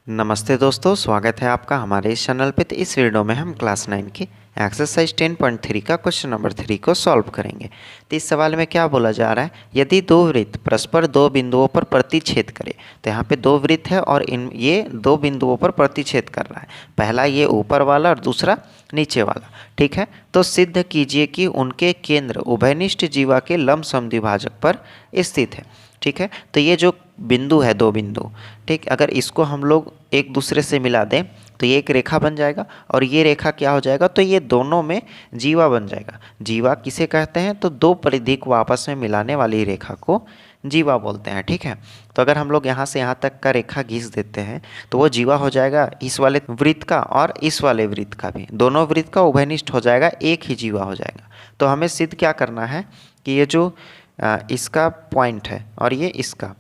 नमस्ते दोस्तों, स्वागत है आपका हमारे इस चैनल पे। तो इस वीडियो में हम क्लास 9 की एक्सरसाइज 10.3 का क्वेश्चन नंबर 3 को सॉल्व करेंगे। तो इस सवाल में क्या बोला जा रहा है, यदि दो वृत्त परस्पर दो बिंदुओं पर प्रतिच्छेद करे। तो यहाँ पे दो वृत्त है और ये दो बिंदुओं पर प्रतिच्छेद कर रहा है। पहला ये ऊपर वाला और दूसरा नीचे वाला, ठीक है। तो सिद्ध कीजिए कि उनके केंद्र उभयनिष्ठ जीवा के लंब समद्विभाजक पर स्थित है, ठीक है। तो ये जो बिंदु है, दो बिंदु, ठीक, अगर इसको हम लोग एक दूसरे से मिला दें तो ये एक रेखा बन जाएगा और ये रेखा क्या हो जाएगा, तो ये दोनों में जीवा बन जाएगा। जीवा किसे कहते हैं, तो दो परिधि को आपस में मिलाने वाली रेखा को जीवा बोलते हैं, ठीक है। तो अगर हम लोग यहाँ से यहाँ तक का रेखा घिस देते हैं तो वो जीवा हो जाएगा इस वाले वृत्त का और इस वाले वृत्त का भी, दोनों वृत्त का उभयनिष्ठ हो जाएगा, एक ही जीवा हो जाएगा। तो हमें सिद्ध क्या करना है कि ये जो इसका पॉइंट है और ये इसका,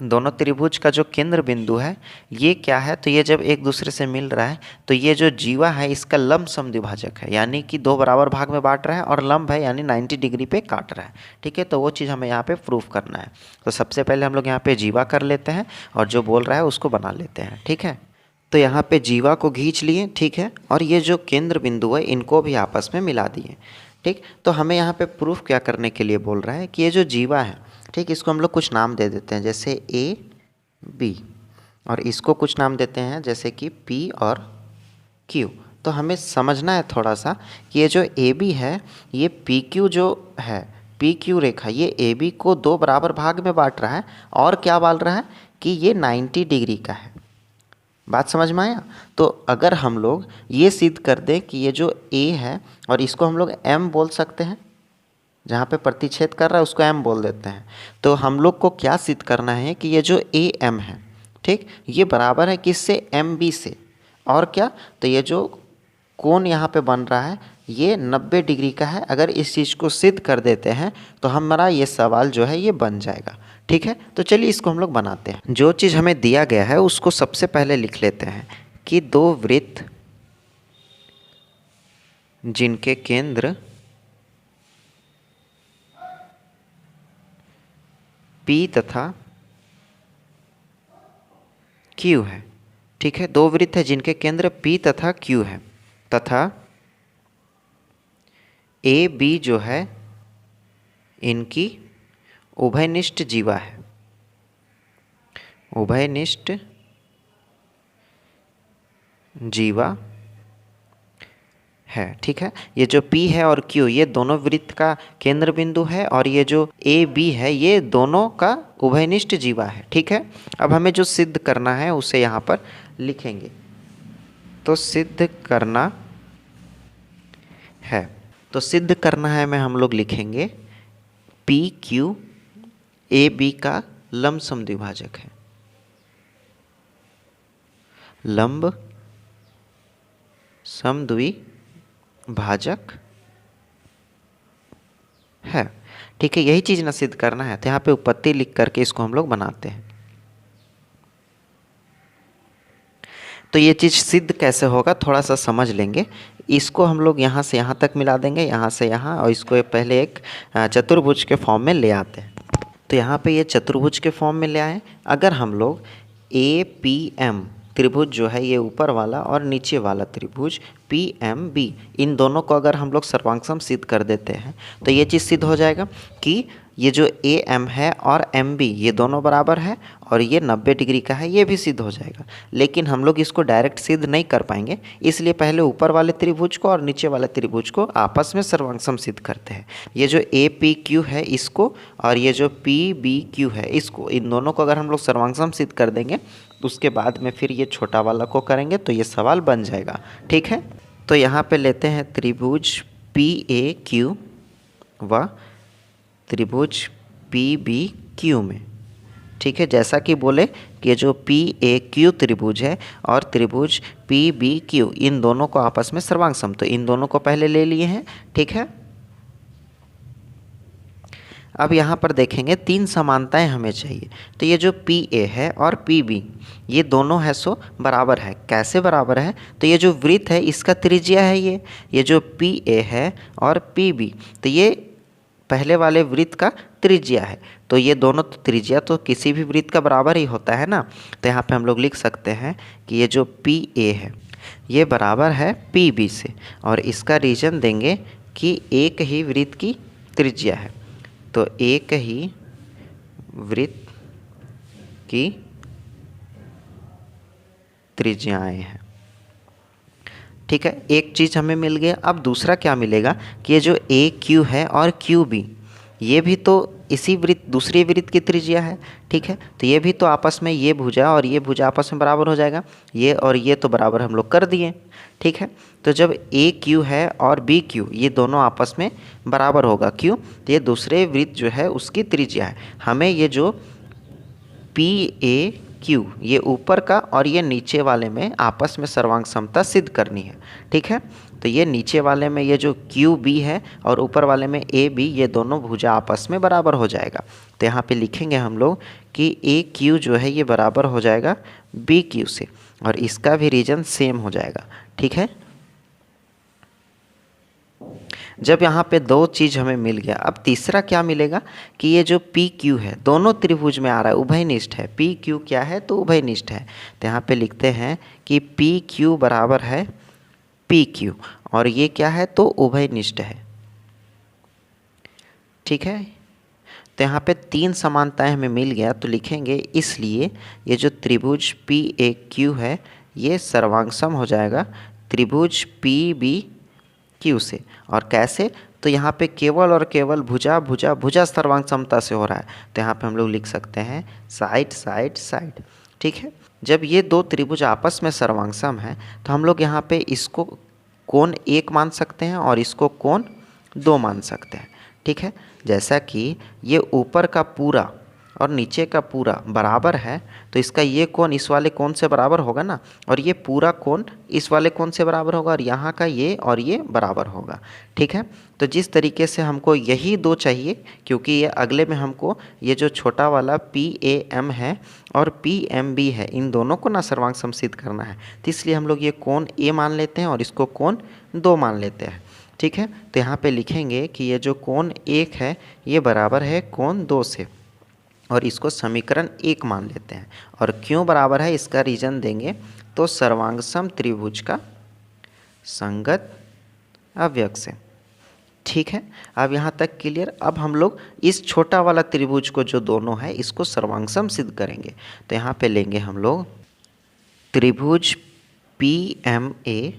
दोनों त्रिभुज का जो केंद्र बिंदु है ये क्या है, तो ये जब एक दूसरे से मिल रहा है तो ये जो जीवा है इसका लंब समद्विभाजक है, यानी कि दो बराबर भाग में बांट रहा है, और लंब है यानी 90 डिग्री पे काट रहा है, ठीक है। तो वो चीज़ हमें यहाँ पे प्रूफ करना है। तो सबसे पहले हम लोग यहाँ पे जीवा कर लेते हैं और जो बोल रहा है उसको बना लेते हैं, ठीक है। तो यहाँ पे जीवा को खींच लिए, ठीक है, और ये जो केंद्र बिंदु है इनको भी आपस में मिला दिए, ठीक। तो हमें यहाँ पे प्रूफ क्या करने के लिए बोल रहा है कि ये जो जीवा है, ठीक, इसको हम लोग कुछ नाम दे देते हैं, जैसे ए बी, और इसको कुछ नाम देते हैं जैसे कि पी और क्यू। तो हमें समझना है थोड़ा सा कि ये जो ए बी है, ये पी क्यू जो है, पी क्यू रेखा, ये ए बी को दो बराबर भाग में बांट रहा है और क्या बोल रहा है कि ये 90 डिग्री का है। बात समझ में आया। तो अगर हम लोग ये सिद्ध कर दें कि ये जो ए है और इसको हम लोग एम बोल सकते हैं, जहाँ पे प्रतिच्छेद कर रहा है उसको एम बोल देते हैं। तो हम लोग को क्या सिद्ध करना है कि ये जो ए एम है, ठीक, ये बराबर है किससे, एम बी से। और क्या, तो ये जो कोण यहाँ पे बन रहा है ये 90 डिग्री का है। अगर इस चीज़ को सिद्ध कर देते हैं तो हमारा ये सवाल जो है ये बन जाएगा, ठीक है। तो चलिए इसको हम लोग बनाते हैं। जो चीज़ हमें दिया गया है उसको सबसे पहले लिख लेते हैं कि दो वृत्त जिनके केंद्र P तथा Q है, ठीक है। दो वृत्त है जिनके केंद्र P तथा Q है, तथा ए बी जो है इनकी उभयनिष्ठ जीवा है, उभयनिष्ठ जीवा है, ठीक है। ये जो P है और Q ये दोनों वृत्त का केंद्र बिंदु है, और ये जो ए बी है ये दोनों का उभयनिष्ठ जीवा है, ठीक है। अब हमें जो सिद्ध करना है उसे यहाँ पर लिखेंगे। तो सिद्ध करना है, तो सिद्ध करना है में हम लोग लिखेंगे पी क्यू ए बी का लंब समद्विभाजक है, लंब समद्विभाजक है, ठीक है। यही चीज़ ना सिद्ध करना है। तो यहाँ पे उत्पत्ति लिख करके इसको हम लोग बनाते हैं। तो ये चीज़ सिद्ध कैसे होगा थोड़ा सा समझ लेंगे। इसको हम लोग यहाँ से यहाँ तक मिला देंगे, यहाँ से यहाँ, और इसको पहले एक चतुर्भुज के फॉर्म में ले आते हैं। तो यहाँ पे ये चतुर्भुज के फॉर्म में ले आए। अगर हम लोग ए पी एम त्रिभुज जो है ये ऊपर वाला और नीचे वाला त्रिभुज पी एम बी, इन दोनों को अगर हम लोग सर्वांग सिद्ध कर देते हैं तो ये चीज़ सिद्ध हो जाएगा कि ये जो ए एम है और एम बी ये दोनों बराबर है और ये 90 डिग्री का है, ये भी सिद्ध हो जाएगा। लेकिन हम लोग इसको डायरेक्ट सिद्ध नहीं कर पाएंगे, इसलिए पहले ऊपर वाले त्रिभुज को और नीचे वाले त्रिभुज को आपस में सर्वांग सिद्ध करते हैं। ये जो ए पी क्यू है इसको और ये जो पी बी क्यू है इसको, इन दोनों को अगर हम लोग सर्वांग सिद्ध कर देंगे उसके बाद में फिर ये छोटा वाला को करेंगे तो ये सवाल बन जाएगा, ठीक है। तो यहाँ पे लेते हैं त्रिभुज पी ए क्यू व त्रिभुज पी बी क्यू में, ठीक है। जैसा कि बोले कि जो पी ए क्यू त्रिभुज है और त्रिभुज पी बी क्यू इन दोनों को आपस में सर्वांग सम, तो इन दोनों को पहले ले लिए हैं, ठीक है। अब यहाँ पर देखेंगे तीन समानताएं हमें चाहिए। तो ये जो पी ए है और पी बी ये दोनों है सो बराबर है। कैसे बराबर है, तो ये जो वृत्त है इसका त्रिज्या है ये जो पी ए है और पी बी, तो ये पहले वाले वृत्त का त्रिज्या है। तो ये दोनों त्रिज्या तो किसी भी वृत्त का बराबर ही होता है ना। तो यहाँ पे हम लोग लिख सकते हैं कि ये जो पी ए है ये बराबर है पी बी से, और इसका रीजन देंगे कि एक ही वृत्त की त्रिज्या है। तो एक ही वृत्त की त्रिज्याएं हैं। ठीक है, एक चीज़ हमें मिल गया। अब दूसरा क्या मिलेगा कि ये जो ए क्यू है और क्यू बी ये भी तो इसी वृत्त दूसरी वृत्त की त्रिज्या है। ठीक है, तो ये भी तो आपस में ये भुजा और ये भुजा आपस में बराबर हो जाएगा। ये और ये तो बराबर हम लोग कर दिए। ठीक है, तो जब ए क्यू है और बी क्यू ये दोनों आपस में बराबर होगा, क्यों? तो ये दूसरे वृत्त जो है उसकी त्रिज्या है। हमें ये जो पी ए क्यू ये ऊपर का और ये नीचे वाले में आपस में सर्वांग समता सिद्ध करनी है। ठीक है, तो ये नीचे वाले में ये जो क्यू बी है और ऊपर वाले में ए बी ये दोनों भुजा आपस में बराबर हो जाएगा। तो यहाँ पे लिखेंगे हम लोग कि ए क्यू जो है ये बराबर हो जाएगा बी क्यू से, और इसका भी रीजन सेम हो जाएगा। ठीक है, जब यहाँ पे दो चीज़ हमें मिल गया, अब तीसरा क्या मिलेगा कि ये जो पी क्यू है दोनों त्रिभुज में आ रहा है, उभयनिष्ठ है। पी क्यू क्या है? तो उभयनिष्ठ है। तो यहाँ पे लिखते हैं कि पी क्यू बराबर है पी क्यू, और ये क्या है? तो उभयनिष्ठ है। ठीक है, तो यहाँ पे तीन समानताएं हमें मिल गया, तो लिखेंगे इसलिए ये जो त्रिभुज पी ए क्यू है ये सर्वांगसम हो जाएगा त्रिभुज पी बी क्यू से। और कैसे? तो यहाँ पे केवल और केवल भुजा भुजा भुजा सर्वांग समता से हो रहा है। तो यहाँ पे हम लोग लिख सकते हैं साइड साइड साइड। ठीक है, जब ये दो त्रिभुज आपस में सर्वांगसम है तो हम लोग यहाँ पे इसको कोण 1 मान सकते हैं और इसको कोण 2 मान सकते हैं। ठीक है, जैसा कि ये ऊपर का पूरा और नीचे का पूरा बराबर है तो इसका ये कोण इस वाले कोण से बराबर होगा ना, और ये पूरा कोण इस वाले कोण से बराबर होगा, और यहाँ का ये और ये बराबर होगा। ठीक है, तो जिस तरीके से हमको यही दो चाहिए, क्योंकि ये अगले में हमको ये जो छोटा वाला पी ए एम है और पी एम बी है इन दोनों को ना सर्वांग समसिद्ध करना है, तो इसलिए हम लोग ये कोण ए मान लेते हैं और इसको कोण 2 मान लेते हैं। ठीक है, तो यहाँ पे लिखेंगे कि ये जो कोण 1 है ये बराबर है कोण 2 से, और इसको समीकरण 1 मान लेते हैं। और क्यों बराबर है इसका रीजन देंगे, तो सर्वांगसम त्रिभुज का संगत अवयव से। ठीक है, अब यहाँ तक क्लियर। अब हम लोग इस छोटा वाला त्रिभुज को जो दोनों है इसको सर्वांगसम सिद्ध करेंगे। तो यहाँ पे लेंगे हम लोग त्रिभुज पी एम ए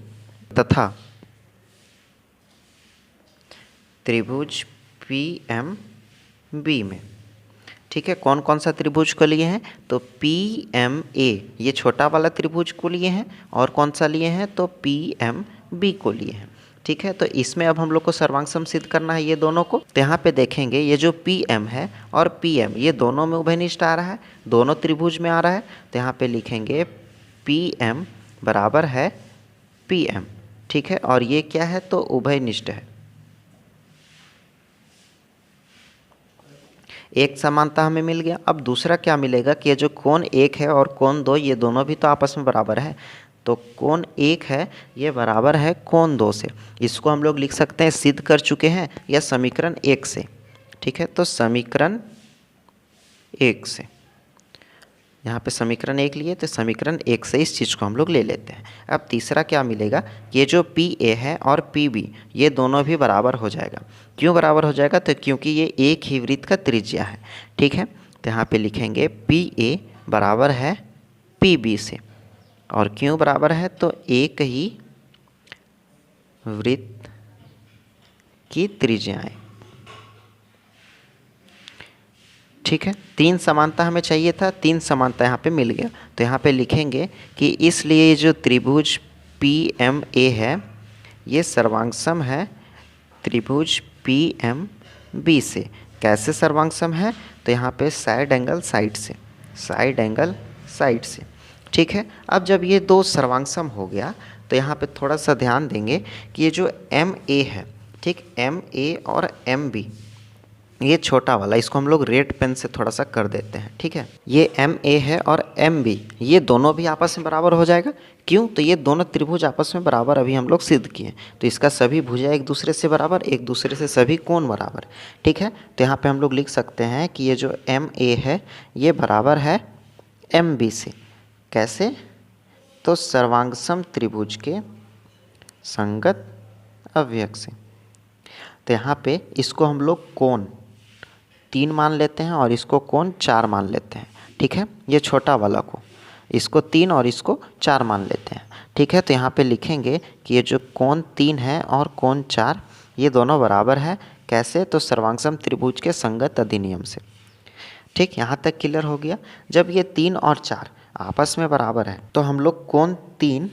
तथा त्रिभुज पी एम बी में। ठीक है, कौन कौन सा त्रिभुज को लिए हैं? तो पी एम ए ये छोटा वाला त्रिभुज को लिए हैं, और कौन सा लिए हैं? तो पी एम बी को लिए हैं। ठीक है, तो इसमें अब हम लोग को सर्वांगसम सिद्ध करना है ये दोनों को। तो यहाँ पे देखेंगे ये जो पी एम है और पी एम ये दोनों में उभयनिष्ठ आ रहा है, दोनों त्रिभुज में आ रहा है। तो यहाँ पे लिखेंगे पी एम बराबर है पी एम। ठीक है, और ये क्या है? तो उभयनिष्ठ है। एक समानता हमें मिल गया। अब दूसरा क्या मिलेगा कि ये जो कोण 1 है और कोण 2 ये दोनों भी तो आपस में बराबर है। तो कोण 1 है ये बराबर है कोण 2 से। इसको हम लोग लिख सकते हैं सिद्ध कर चुके हैं या समीकरण 1 से। ठीक है, तो समीकरण 1 से यहाँ पे समीकरण 1 लिए, तो समीकरण 1 से इस चीज़ को हम लोग ले लेते हैं। अब तीसरा क्या मिलेगा, ये जो पी ए है और पी बी ये दोनों भी बराबर हो जाएगा। क्यों बराबर हो जाएगा? तो क्योंकि ये एक ही वृत्त का त्रिज्या है। ठीक है, तो यहाँ पे लिखेंगे पी ए बराबर है पी बी से, और क्यों बराबर है? तो एक ही वृत्त की त्रिज्याएं। ठीक है, 3 समानता हमें चाहिए था, 3 समानता यहाँ पे मिल गया। तो यहाँ पे लिखेंगे कि इसलिए जो त्रिभुज पी एम ए है ये सर्वांगसम है त्रिभुज पी एम बी से। कैसे सर्वांगसम है? तो यहाँ पे साइड एंगल साइड से, साइड एंगल साइड से। ठीक है, अब जब ये दो सर्वांगसम हो गया तो यहाँ पे थोड़ा सा ध्यान देंगे कि ये जो एम ए है, ठीक, एम ए और एम बी ये छोटा वाला, इसको हम लोग रेड पेन से थोड़ा सा कर देते हैं, ठीक है। ये एम ए है और एम बी, ये दोनों भी आपस में बराबर हो जाएगा। क्यों? तो ये दोनों त्रिभुज आपस में बराबर अभी हम लोग सिद्ध किए, तो इसका सभी भुजा एक दूसरे से बराबर, एक दूसरे से सभी कोण बराबर, ठीक है। तो यहाँ पे हम लोग लिख सकते हैं कि ये जो एम ए है ये बराबर है एम बी से। कैसे? तो सर्वांगसम त्रिभुज के संगत अवयव से। तो यहाँ पे इसको हम लोग कोण 3 मान लेते हैं और इसको कोण 4 मान लेते हैं, ठीक है। ये छोटा वाला को इसको 3 और इसको 4 मान लेते हैं, ठीक है। तो यहाँ पे लिखेंगे कि ये जो कोण 3 है और कोण 4 ये दोनों बराबर है। कैसे? तो सर्वांगसम त्रिभुज के संगत अधिनियम से, ठीक। यहाँ तक क्लियर हो गया। जब ये 3 और 4 आपस में बराबर है तो हम लोग कोण 3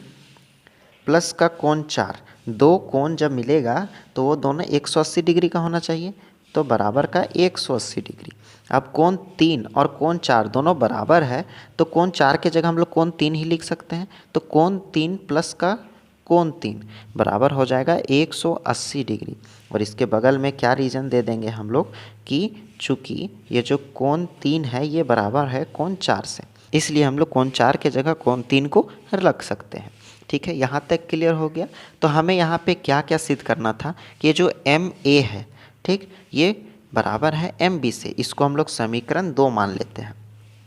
प्लस का कोण 4, दो कोण जब मिलेगा तो वो दोनों 180 डिग्री का होना चाहिए, तो बराबर का 180 डिग्री। अब कोण 3 और कोण 4 दोनों बराबर है तो कोण 4 के जगह हम लोग कोण 3 ही लिख सकते हैं। तो कोण 3 प्लस का कोण 3 बराबर हो जाएगा 180 डिग्री। और इसके बगल में क्या रीजन दे देंगे हम लोग कि चूँकि ये जो कोण 3 है ये बराबर है कोण 4 से, इसलिए हम लोग कोण 4 के जगह कोण 3 को रख सकते हैं, ठीक है। यहाँ तक क्लियर हो गया। तो हमें यहाँ पे क्या क्या सिद्ध करना था कि ये जो एम ए है, ठीक, ये बराबर है एम बी से। इसको हम लोग समीकरण 2 मान लेते हैं,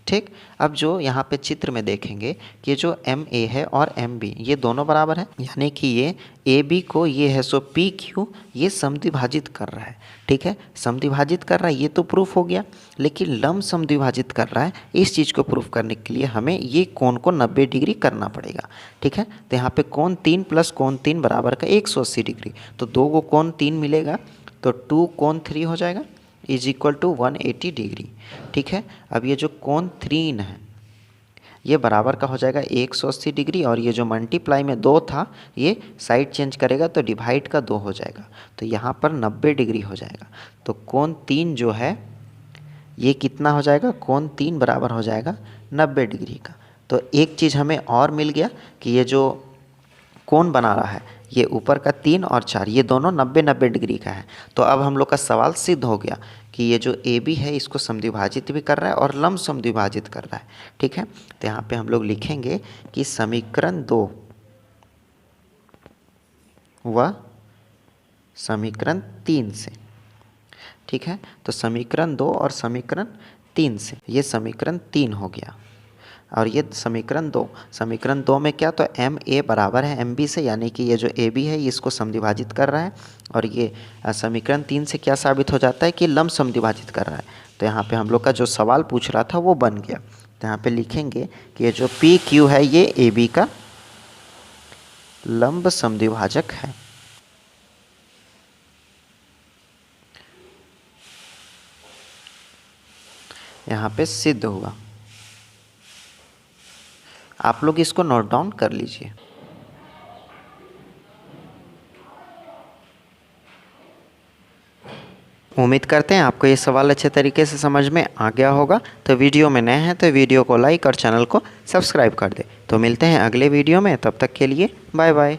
ठीक। अब जो यहाँ पे चित्र में देखेंगे कि ये जो एम ए है और एम बी ये दोनों बराबर है, यानी कि ये ए बी को ये है सो पी क्यू ये समद्विभाजित कर रहा है, ठीक है। समद्विभाजित कर रहा है ये तो प्रूफ हो गया, लेकिन लंब समद्विभाजित कर रहा है, इस चीज़ को प्रूफ करने के लिए हमें ये कोण को 90 डिग्री करना पड़ेगा, ठीक है। तो यहाँ पे कोण 3 प्लस कोण 3 बराबर का 180 डिग्री, तो 2 को कोण 3 मिलेगा तो 2 कोण 3 हो जाएगा इज इक्वल टू 180 डिग्री, ठीक है। अब ये जो कोण 3 है ये बराबर का हो जाएगा 180 डिग्री, और ये जो मल्टीप्लाई में 2 था ये साइड चेंज करेगा तो डिवाइड का 2 हो जाएगा, तो यहाँ पर 90 डिग्री हो जाएगा। तो कोण 3 जो है ये कितना हो जाएगा? कोण 3 बराबर हो जाएगा 90 डिग्री का। तो एक चीज़ हमें और मिल गया कि ये जो कोण बना रहा है ये ऊपर का 3 और 4 ये दोनों 90-90 डिग्री का है। तो अब हम लोग का सवाल सिद्ध हो गया कि ये जो ए बी है इसको समद्विभाजित भी कर रहा है और लंब समद्विभाजित कर रहा है, ठीक है। तो यहाँ पे हम लोग लिखेंगे कि समीकरण 2 व समीकरण 3 से, ठीक है। तो समीकरण 2 और समीकरण 3 से, ये समीकरण 3 हो गया। और ये समीकरण 2 में क्या? तो एम ए बराबर है एम बी से, यानी कि ये जो ए बी है ये इसको समद्विभाजित कर रहा है। और ये समीकरण 3 से क्या साबित हो जाता है कि लंब समद्विभाजित कर रहा है। तो यहाँ पे हम लोग का जो सवाल पूछ रहा था वो बन गया। तो यहाँ पे लिखेंगे कि ये जो पी क्यू है ये ए बी का लंब समद्विभाजक है। यहाँ पे सिद्ध हुआ। आप लोग इसको नोट डाउन कर लीजिए। उम्मीद करते हैं आपको ये सवाल अच्छे तरीके से समझ में आ गया होगा। तो वीडियो में नए हैं तो वीडियो को लाइक और चैनल को सब्सक्राइब कर दें। तो मिलते हैं अगले वीडियो में, तब तक के लिए बाय बाय।